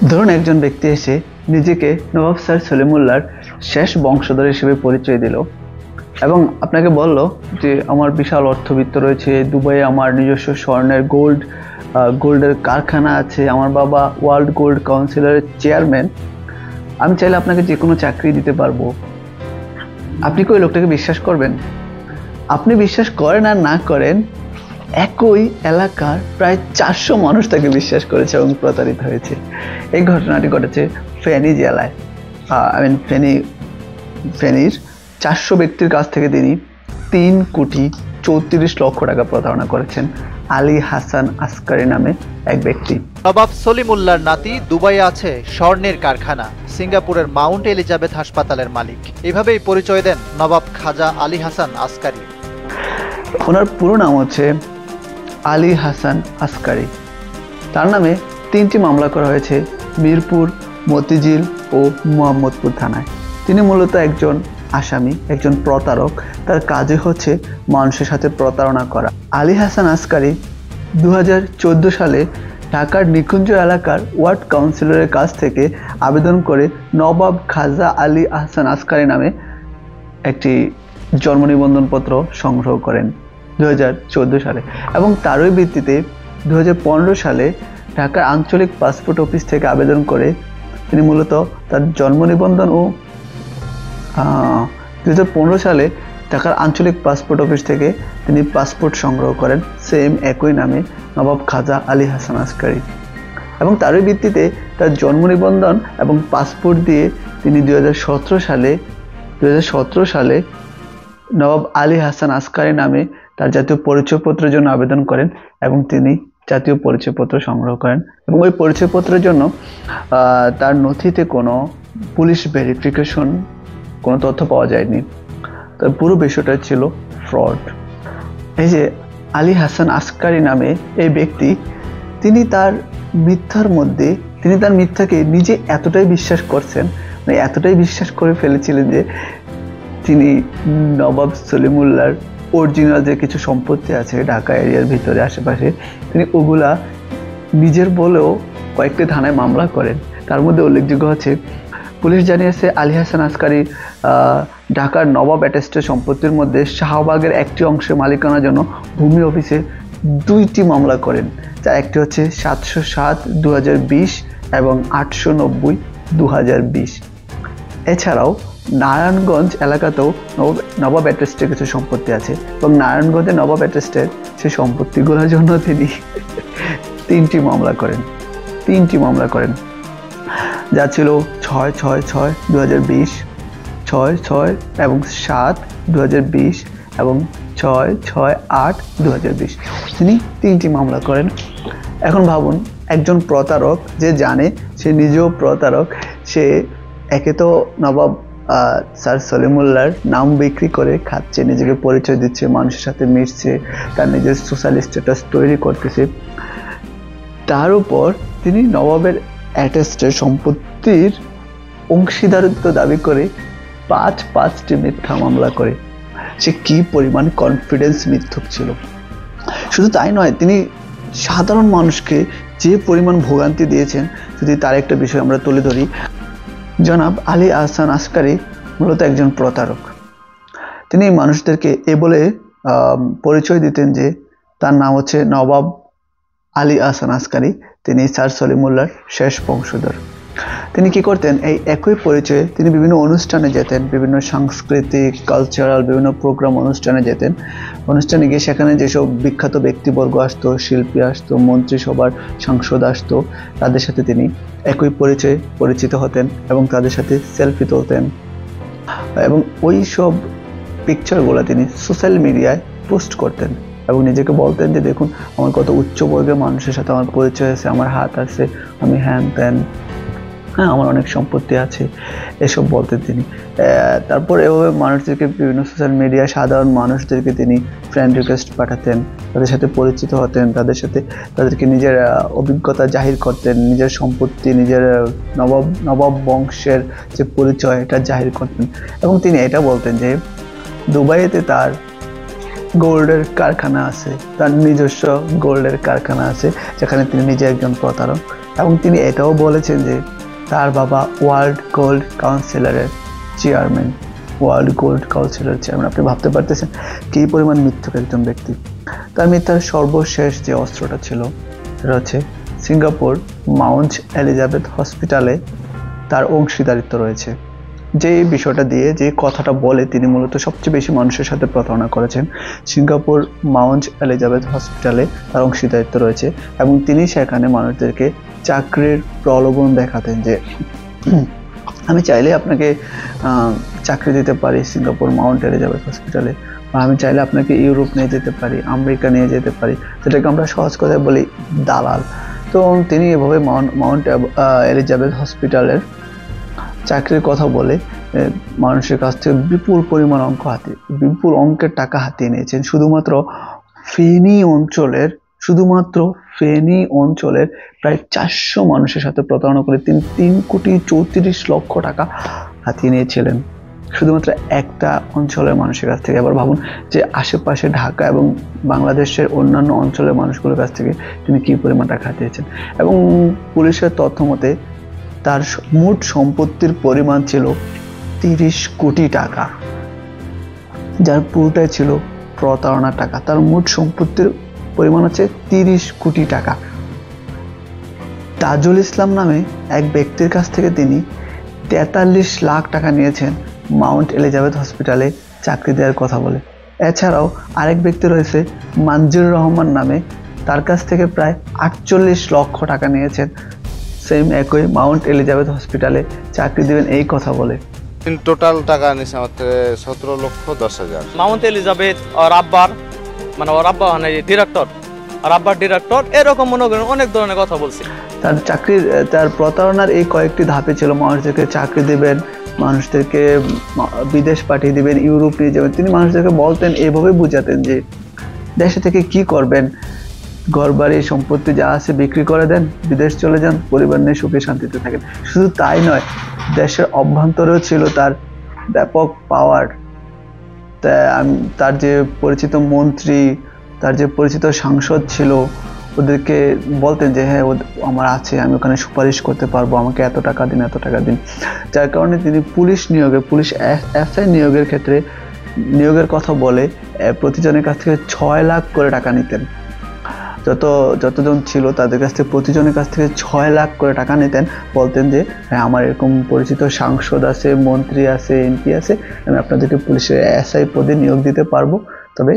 ধরুন একজন ব্যক্তি এসে নিজেকে নবাব স্যার সলিমুল্লাহর শেষ বংশধর হিসেবে পরিচয় দিল এবং আপনাকে বলল যে আমার বিশাল অর্থবিত্ত রয়েছে, দুবাইয়ে আমার নিজস্ব স্বর্ণের গোল্ডের কারখানা আছে, আমার বাবা ওয়ার্ল্ড গোল্ড কাউন্সিলের চেয়ারম্যান, আমি চাইলে আপনাকে যে কোনো চাকরি দিতে পারবো। আপনি কি ওই লোকটাকে বিশ্বাস করবেন? আপনি বিশ্বাস করেন আর না করেন, একই এলাকার প্রায় 400 মানুষ তাকে বিশ্বাস করেছে এবং প্রতারিত হয়েছে। এই ঘটনাটি ঘটেছে ফেনী জেলায়। ফেনীর 400 ব্যক্তির কাছ থেকে তিনি 3,34,00,000 টাকা প্রতারণা করেছেন আলী হাসান আসকারী নামে এক ব্যক্তি। নবাব সলিমুল্লাহর নাতি দুবাইয়ে আছে স্বর্ণের কারখানা, সিঙ্গাপুরের মাউন্ট এলিজাবেথ হাসপাতালের মালিক। এভাবেই পরিচয় দেন নবাব খাজা আলী হাসান আসকারী। ওনার পুরো নাম হচ্ছে আলী হাসান আসকারী। তার নামে 3টি মামলা করা হয়েছে মিরপুর, মতিঝিল ও মোহাম্মদপুর থানায়। তিনি মূলত একজন আসামি, একজন প্রতারক। তার কাজই হচ্ছে মানুষের সাথে প্রতারণা করা। আলী হাসান আসকারী 2014 সালে ঢাকার নিকুঞ্জ এলাকার ওয়ার্ড কাউন্সিলরের কাছ থেকে আবেদন করে নবাব খাজা আলী হাসান আসকারী নামে একটি জন্ম নিবন্ধনপত্র সংগ্রহ করেন 2014 সালে এবং তারই ভিত্তিতে 2015 সালে ঢাকার আঞ্চলিক পাসপোর্ট অফিস থেকে আবেদন করে তিনি মূলত তার জন্ম নিবন্ধন ও 2015 সালে ঢাকার আঞ্চলিক পাসপোর্ট অফিস থেকে তিনি পাসপোর্ট সংগ্রহ করেন সেম একই নামে নবাব খাজা আলী হাসান আসকারী এবং তারই ভিত্তিতে তার জন্ম নিবন্ধন এবং পাসপোর্ট দিয়ে তিনি 2017 সালে নবাব আলী হাসান আসকারী নামে তার জাতীয় পরিচয়পত্রের জন্য আবেদন করেন এবং তিনি জাতীয় পরিচয়পত্র সংগ্রহ করেন এবং ওই পরিচয়পত্রের জন্য তার নথিতে কোনো পুলিশ ভেরিফিকেশন কোনো তথ্য পাওয়া যায়নি। তার পুরো বিষয়টা ছিল ফ্রড। এই যে আলী হাসান আসকারী নামে এই ব্যক্তি, তিনি তার মিথ্যাকে নিজে এতটাই বিশ্বাস করছেন, মানে এতটাই বিশ্বাস করে ফেলেছিলেন যে তিনি নবাব সলিমুল্লাহর অরিজিনাল যে কিছু সম্পত্তি আছে ঢাকা এরিয়ার ভিতরে আশেপাশে, তিনি ওগুলা নিজের বলেও কয়েকটি থানায় মামলা করেন। তার মধ্যে উল্লেখযোগ্য হচ্ছে পুলিশ জানিয়েছে আলী হাসান আসকারী ঢাকার নবাব অ্যাটেস্টের সম্পত্তির মধ্যে শাহবাগের একটি অংশের মালিকানার জন্য ভূমি অফিসে 2টি মামলা করেন, যার একটি হচ্ছে 707/2020 এবং 890/2020। এছাড়াও নারায়ণগঞ্জ এলাকাতেও নবাব অ্যাটেস্টের কিছু সম্পত্তি আছে এবং নারায়ণগঞ্জে নবাব অ্যাটেস্টের সেই সম্পত্তিগুলোর জন্য তিনি 3টি মামলা করেন, যা ছিল 6/6/6/2020, 6/6 এবং 7/2020 এবং 6/6/8/2020। তিনি 3টি মামলা করেন। এখন ভাবুন, একজন প্রতারক যে জানে সে নিজেও প্রতারক, সে একে তো নবাব স্যার সলিমুল্লাহর নাম বিক্রি করে খাচ্ছে, নিজেকে পরিচয় দিচ্ছে, মানুষের সাথে মিশছে, তার নিজের সোশ্যাল স্ট্যাটাস তৈরি করতেছে, তার উপর তিনি নবাবের অ্যাটেস্টের সম্পত্তির অংশীদারিত্ব দাবি করে 5টি মিথ্যা মামলা করে। সে কি পরিমাণ কনফিডেন্স মিথ্যুক ছিল! শুধু তাই নয়, তিনি সাধারণ মানুষকে যে পরিমাণ ভোগান্তি দিয়েছেন, যদি তার একটা বিষয় আমরা তুলে ধরি, জনাব আলী হাসান আসকারী মূলত একজন প্রতারক। তিনি মানুষদেরকে বলে পরিচয় দিতেন যে তার নাম হচ্ছে নবাব আলী হাসান আসকারী, তিনি স্যার সলিমুল্লাহর শেষ বংশধর। তিনি কি করতেন, এই একই পরিচয়ে তিনি বিভিন্ন অনুষ্ঠানে যেতেন, বিভিন্ন সাংস্কৃতিক কালচারাল বিভিন্ন প্রোগ্রাম অনুষ্ঠানে যেতেন। অনুষ্ঠানে গিয়ে সেখানে যেসব বিখ্যাত ব্যক্তিবর্গ আসতো, শিল্পী আসতো, মন্ত্রিসভার সাংসদ আসতো, তাদের সাথে তিনি একই পরিচয়ে পরিচিত হতেন এবং তাদের সাথে সেলফি তুলতেন এবং ওই সব পিকচারগুলো তিনি সোশ্যাল মিডিয়ায় পোস্ট করতেন এবং নিজেকে বলতেন যে দেখুন আমার কত উচ্চ বর্গের মানুষের সাথে আমার পরিচয় আছে, আমার হাত আছে, আমি হ্যান ত্যান, হ্যাঁ আমার অনেক সম্পত্তি আছে, এসব বলতেন তিনি। তারপর এভাবে মানুষদেরকে বিভিন্ন সোশ্যাল মিডিয়ায় সাধারণ মানুষদেরকে তিনি ফ্রেন্ড রিকোয়েস্ট পাঠাতেন, তাদের সাথে পরিচিত হতেন, তাদেরকে নিজের অভিজ্ঞতা জাহির করতেন, নিজের সম্পত্তি, নিজের নবাব বংশের যে পরিচয় এটা জাহির করতেন এবং তিনি এটা বলতেন যে দুবাইতে তার গোল্ডের কারখানা আছে, তার নিজস্ব গোল্ডের কারখানা আছে, যেখানে তিনি নিজে একজন প্রতারক এবং তিনি এটাও বলেছেন যে তার বাবা ওয়ার্ল্ড গোল্ড কাউন্সিলরের চেয়ারম্যান। আপনি ভাবতে পারতেছেন কী পরিমাণ মিথ্যুক একজন ব্যক্তি। তার মিথ্যার সর্বশেষ যে অস্ত্রটা ছিল সেটা হচ্ছে সিঙ্গাপুর মাউন্ট এলিজাবেথ হসপিটালে তার অংশীদারিত্ব রয়েছে। যে বিষয়টা দিয়ে যে কথাটা বলে তিনি মূলত সবচেয়ে বেশি মানুষের সাথে প্রতারণা করেছেন। সিঙ্গাপুর মাউন্ট এলিজাবেথ হসপিটালে তার অংশীদারিত্ব রয়েছে এবং তিনি সেখানে মানুষদেরকে চাকরির প্রলোভন দেখাতেন যে আমি চাইলে আপনাকে চাকরি দিতে পারি সিঙ্গাপুর মাউন্ট এলিজাবেথ হসপিটালে, বা আমি চাইলে আপনাকে ইউরোপ নিয়ে যেতে পারি, আমেরিকা নিয়ে যেতে পারি, যেটাকে আমরা সহজ কথায় বলি দালাল। তো তিনি এভাবে মাউন্ট এলিজাবেথ হসপিটালের চাকরির কথা বলে মানুষের কাছ থেকে বিপুল অঙ্কের টাকা হাতিয়ে নিয়েছেন। শুধুমাত্র ফেনী অঞ্চলের প্রায় 400 মানুষের সাথে প্রতারণা করে তিনি 3,34,00,000 টাকা হাতিয়ে নিয়েছিলেন শুধুমাত্র একটা অঞ্চলের মানুষের কাছ থেকে। এবার ভাবুন যে আশেপাশে ঢাকা এবং বাংলাদেশের অন্যান্য অঞ্চলের মানুষগুলোর কাছ থেকে তিনি কী পরিমাণ টাকা হাতিয়েছেন। এবং পুলিশের তথ্য মতে তার মোট সম্পত্তির পরিমাণ ছিল 30 কোটি টাকা, যার পুরোটাই ছিল প্রতারণার টাকা। তার মোট সম্পত্তির পরিমাণ হচ্ছে 30 কোটি টাকা। তাজুল ইসলাম নামে এক ব্যক্তির কাছ থেকে তিনি 43 লাখ টাকা নিয়েছেন মাউন্ট এলিজাবেথ হসপিটালে চাকরি দেওয়ার কথা বলে। এছাড়াও আরেক ব্যক্তি রয়েছে মানজুর রহমান নামে, তার কাছ থেকে প্রায় 48 লক্ষ টাকা নিয়েছেন সেম একই মাউন্ট এলিজাবেথ হসপিটালে চাকরি দিবেন এই কথা বলে। টোটাল টাকা নিয়েছে আমার 17,10,000। মাউন্ট এলিজাবেথ ওর আব্বার মানে ডিরেক্টর, আর আব্বার ডিরেক্টর, এরকম মনে করেন অনেক ধরনের কথা বলছি। তার প্রতারণার এই কয়েকটি ধাপে ছিল। মানুষদেরকে চাকরি দিবেন, মানুষদেরকে বিদেশ পাঠিয়ে দিবেন, ইউরোপ নিয়ে যাবেন। তিনি মানুষদেরকে বলতেন, এভাবে বুঝাতেন যে দেশে থেকে কি করবেন, ঘরবাড়ি সম্পত্তি যা আছে বিক্রি করে দেন, বিদেশ চলে যান, পরিবার নিয়ে সুখে শান্তিতে থাকেন। শুধু তাই নয়, দেশের অভ্যন্তরেও ছিল তার ব্যাপক পাওয়ার। তার যে পরিচিত মন্ত্রী, তার যে পরিচিত সাংসদ ছিল, ওদেরকে বলতেন যে হ্যাঁ আমার আছে, আমি ওখানে সুপারিশ করতে পারবো, আমাকে এত টাকা দিন। যার কারণে তিনি পুলিশ এসআই নিয়োগের কথা বলে প্রতিজনের কাছ থেকে 6 লাখ করে টাকা নিতেন। যতজন ছিল তাদের কাছ থেকে প্রতিজনের কাছ থেকে 6 লাখ করে টাকা নিতেন। বলতেন যে হ্যাঁ আমার এরকম পরিচিত সাংসদ আছে, মন্ত্রী আছে, এমপি আছে, আমি আপনাদেরকে পুলিশের এসআই পদে নিয়োগ দিতে পারবো, তবে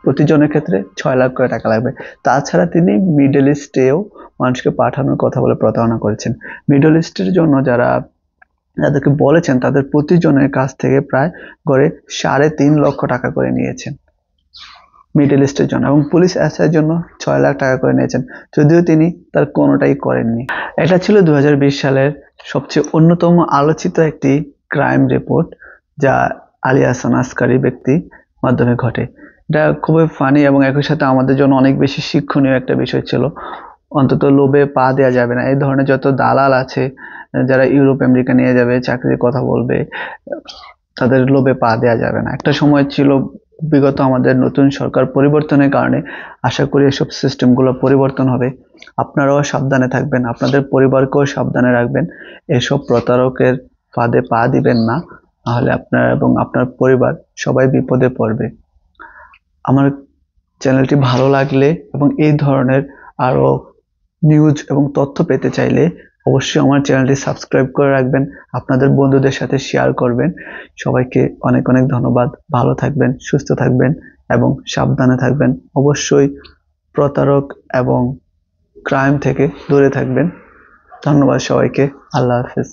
প্রতিজনের ক্ষেত্রে 6 লাখ করে টাকা লাগবে। তাছাড়া তিনি মিডল ইস্টেও মানুষকে পাঠানোর কথা বলে প্রতারণা করেছেন। মিডল ইস্টের জন্য যাদেরকে বলেছেন তাদের প্রতিজনের কাছ থেকে প্রায় গড়ে 3.5 লক্ষ টাকা করে নিয়েছেন মিডল ইস্টের জন্য, এবং পুলিশ এসআইয়ের জন্য 6 লাখ টাকা করে নিয়েছেন, যদিও তিনি তার কোনোটাই করেননি। এটা ছিল 2020 সালের সবচেয়ে অন্যতম আলোচিত একটি ক্রাইম রিপোর্ট, যা আলী হাসান আসকারী ব্যক্তি মাধ্যমে ঘটে। এটা খুবই ফানি এবং একই সাথে আমাদের জন্য অনেক বেশি শিক্ষণীয় একটা বিষয় ছিল। অন্তত লোভে পা দেওয়া যাবে না। এই ধরনের যত দালাল আছে যারা ইউরোপ আমেরিকা নিয়ে যাবে, চাকরির কথা বলবে, তাদের লোভে পা দেওয়া যাবে না। একটা সময় ছিল, বিগত আমাদের নতুন সরকার পরিবর্তনের কারণে আশা করি এসব সিস্টেমগুলো পরিবর্তন হবে। আপনারাও সাবধানে থাকবেন, আপনাদের পরিবারকেও সাবধানে রাখবেন, এসব প্রতারকের ফাঁদে পা দিবেন না, নাহলে আপনার এবং আপনার পরিবার সবাই বিপদে পড়বে। আমার চ্যানেলটি ভালো লাগলে এবং এই ধরনের আরো নিউজ এবং তথ্য পেতে চাইলে অবশ্যই আমার চ্যানেলটি সাবস্ক্রাইব করে রাখবেন, আপনাদের বন্ধুদের সাথে শেয়ার করবেন। সবাইকে অনেক অনেক ধন্যবাদ। ভালো থাকবেন, সুস্থ থাকবেন এবং সাবধানে থাকবেন। অবশ্যই প্রতারক এবং ক্রাইম থেকে দূরে থাকবেন। ধন্যবাদ সবাইকে। আল্লাহ হাফেজ।